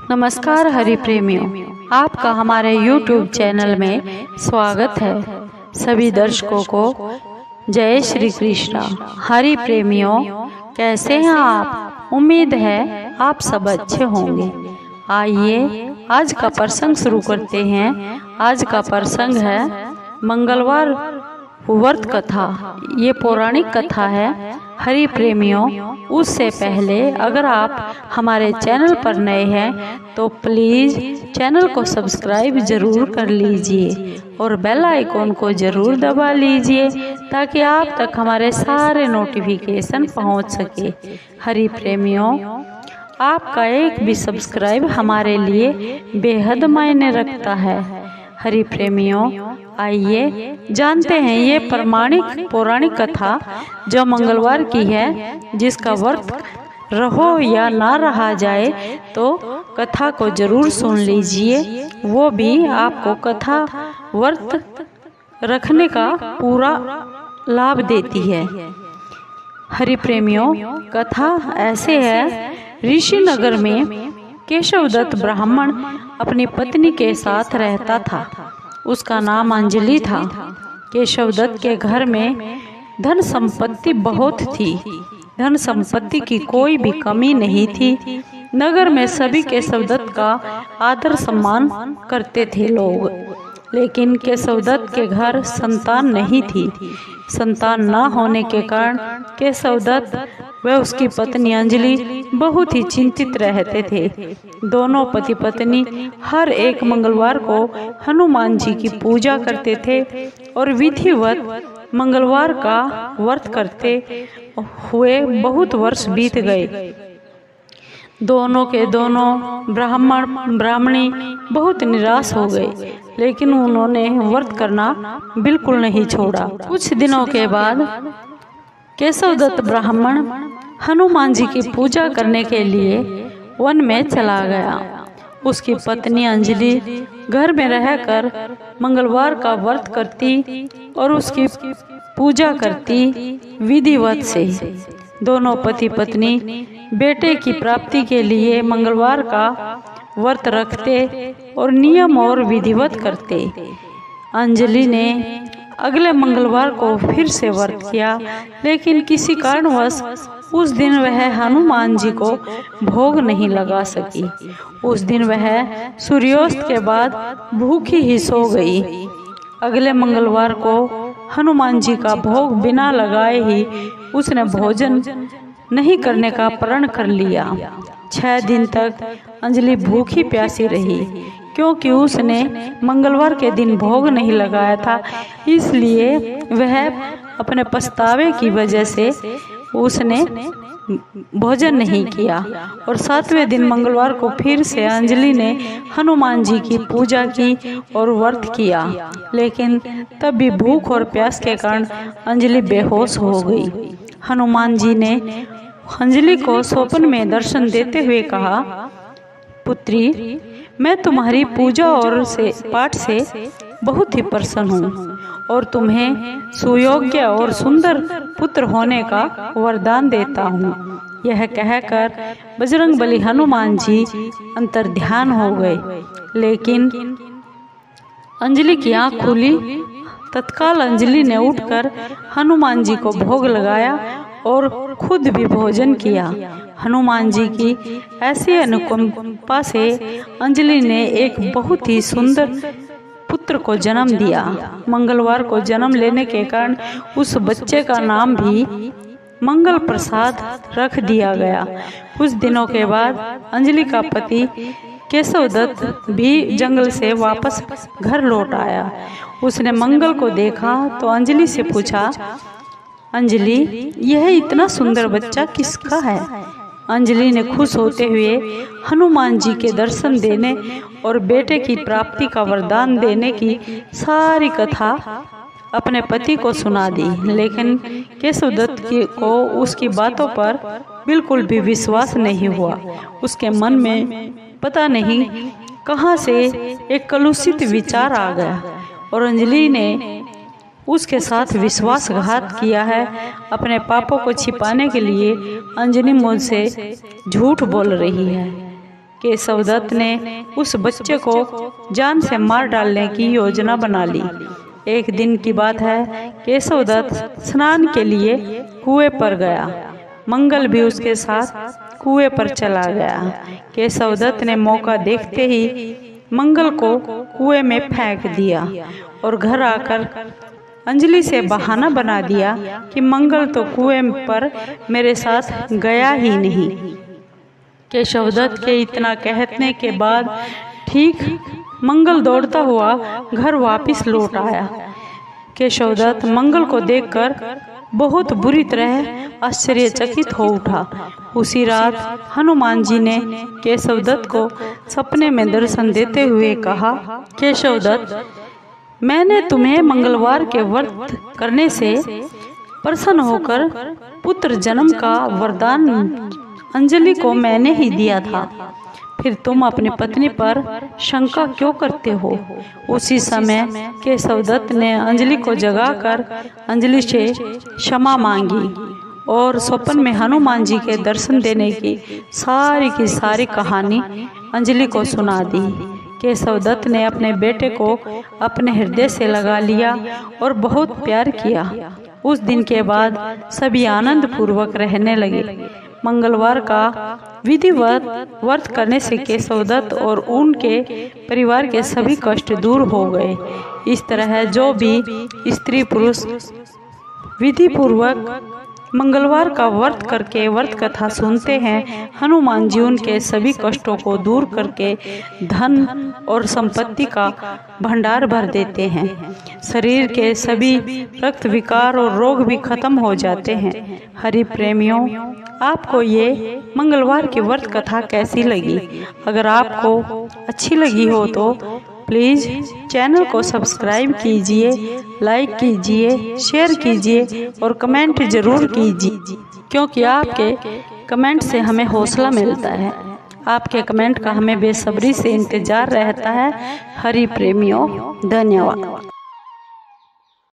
नमस्कार हरि प्रेमियों, आपका हमारे YouTube चैनल में स्वागत है। सभी दर्शकों को जय श्री कृष्णा। हरि प्रेमियों, कैसे हैं आप? उम्मीद है आप सब अच्छे होंगे। आइए आज का प्रसंग शुरू करते हैं। आज का प्रसंग है मंगलवार व्रत कथा। ये पौराणिक कथा है। हरि प्रेमियों, उससे पहले अगर आप हमारे चैनल पर नए हैं तो प्लीज़ चैनल को सब्सक्राइब जरूर कर लीजिए और बेल आइकॉन को जरूर दबा लीजिए ताकि आप तक हमारे सारे नोटिफिकेशन पहुंच सके। हरि प्रेमियों, आपका एक भी सब्सक्राइब हमारे लिए बेहद मायने रखता है। हरि प्रेमियों, आइए जानते हैं ये पौराणिक कथा जो मंगलवार की है, जिसका व्रत रहो या ना रहा जाए तो कथा को जरूर सुन लीजिए। वो भी आपको कथा व्रत रखने का पूरा लाभ देती है। हरि प्रेमियों, कथा ऐसे है। ऋषि नगर में केशवदत्त ब्राह्मण अपनी पत्नी के साथ रहता था। उसका नाम अंजलि था। केशवदत्त के घर में धन संपत्ति बहुत थी। धन संपत्ति की कोई भी कमी नहीं थी। नगर में सभी केशवदत्त का आदर सम्मान करते थे लोग। लेकिन केशवदत्त के घर संतान नहीं थी। संतान न होने के कारण केशवदत्त व उसकी पत्नी अंजलि बहुत ही चिंतित रहते थे। दोनों पति पत्नी हर एक मंगलवार को हनुमान जी की पूजा करते थे और विधिवत मंगलवार का व्रत करते हुए बहुत वर्ष बीत गए। दोनों के दोनों ब्राह्मणी बहुत निराश हो गए, लेकिन उन्होंने व्रत करना बिल्कुल नहीं छोड़ा। कुछ दिनों के बाद केशवदत्त ब्राह्मण हनुमान जी की पूजा करने के लिए वन में चला गया। उसकी पत्नी अंजलि घर में रहकर मंगलवार का व्रत करती और उसकी पूजा करती विधिवत से। दोनों पति पत्नी बेटे की प्राप्ति के लिए मंगलवार का व्रत रखते और नियम और विधिवत करते। अंजलि ने अगले मंगलवार को फिर से व्रत किया, लेकिन किसी कारणवश उस दिन वह हनुमान जी को भोग नहीं लगा सकी। उस दिन वह सूर्यास्त के बाद भूखी ही सो गई। अगले मंगलवार को हनुमान जी का भोग बिना लगाए ही उसने भोजन नहीं करने का प्रण कर लिया। 6 दिन तक अंजलि भूखी प्यासी रही, क्योंकि उसने मंगलवार के दिन भोग नहीं लगाया था। इसलिए वह अपने पछतावे की वजह से उसने भोजन नहीं किया। और 7वें दिन मंगलवार को फिर से अंजलि ने हनुमान जी की पूजा की और व्रत किया, लेकिन तब भी भूख और प्यास के कारण अंजलि बेहोश हो गई। हनुमान जी ने अंजलि को स्वप्न में दर्शन देते हुए कहा, पुत्री, मैं तुम्हारी पूजा और पाठ से बहुत ही प्रसन्न हूँ और तुम्हें सुयोग्य और सुंदर पुत्र होने का वरदान देता हूँ। यह कहकर बजरंगबली हनुमान जी अंतर्ध्यान हो गए। लेकिन अंजलि की आँख खुली। तत्काल अंजलि ने उठकर हनुमान जी को भोग लगाया और खुद भी भोजन किया। हनुमान जी की ऐसी अनुकंपा से अंजलि ने एक बहुत ही सुंदर पुत्र को जन्म दिया। मंगलवार को जन्म लेने के कारण उस बच्चे का नाम भी मंगल प्रसाद रख दिया गया। कुछ दिनों के बाद अंजलि का पति केशवदत्त भी जंगल से वापस घर लौट आया। उसने मंगल को देखा तो अंजलि से पूछा, अंजलि, यह इतना सुंदर बच्चा किसका है? अंजलि ने खुश होते हुए हनुमान जी के दर्शन देने और बेटे की प्राप्ति का वरदान देने की सारी कथा अपने पति को सुना दी। लेकिन केशवदत्त को उसकी बातों पर बिल्कुल भी विश्वास नहीं हुआ। उसके मन में पता नहीं कहां से एक कलुषित विचार आ गया और अंजलि ने उसके साथ विश्वासघात किया है। अपने पापों को छिपाने के लिए अंजलि मुझसे झूठ बोल रही है। केशवदत्त ने उस बच्चे को जान से मार डालने की योजना बना ली। एक दिन की बात है, केशवदत्त स्नान के लिए कुएं पर गया। मंगल भी उसके साथ कुएं पर चला गया। केशवदत्त ने मौका देखते ही मंगल को कुएं में फेंक दिया और घर आकर अंजलि से बहाना बना दिया कि मंगल तो कुएं पर मेरे साथ गया ही नहीं। केशवदत्त के इतना कहने के बाद ठीक मंगल दौड़ता हुआ घर वापस लौट आया। केशवदत्त मंगल को देखकर बहुत बुरी तरह आश्चर्यचकित हो उठा। उसी रात हनुमान जी ने केशवदत्त को सपने में दर्शन देते हुए कहा, केशवदत्त, मैंने तुम्हें मंगलवार के व्रत करने से प्रसन्न होकर पुत्र जन्म का वरदान अंजलि को मैंने ही दिया था। फिर तुम अपनी पत्नी पर शंका क्यों करते हो? उसी समय केशवदत्त ने अंजलि को जगाकर अंजलि से क्षमा मांगी और स्वप्न में हनुमान जी के दर्शन देने की सारी कहानी अंजलि को सुना दी। केशवदत्त ने अपने बेटे को अपने हृदय से लगा लिया और बहुत प्यार किया। उस दिन के बाद सभी आनंद पूर्वक रहने लगे। मंगलवार का विधिवत व्रत करने से केशवदत्त और उनके परिवार के सभी कष्ट दूर हो गए। इस तरह जो भी स्त्री पुरुष विधि पूर्वक मंगलवार का व्रत करके व्रत कथा सुनते हैं, हनुमान जी उनके सभी कष्टों को दूर करके धन और संपत्ति का भंडार भर देते हैं। शरीर के सभी रक्त विकार और रोग भी खत्म हो जाते हैं। हरि प्रेमियों, आपको ये मंगलवार की व्रत कथा कैसी लगी? अगर आपको अच्छी लगी हो तो प्लीज़ चैनल को सब्सक्राइब कीजिए, लाइक कीजिए, शेयर कीजिए और कमेंट ज़रूर कीजिए, क्योंकि आपके कमेंट से हमें हौसला मिलता है। आपके कमेंट का हमें बेसब्री से इंतज़ार रहता है। हरि प्रेमियों, धन्यवाद।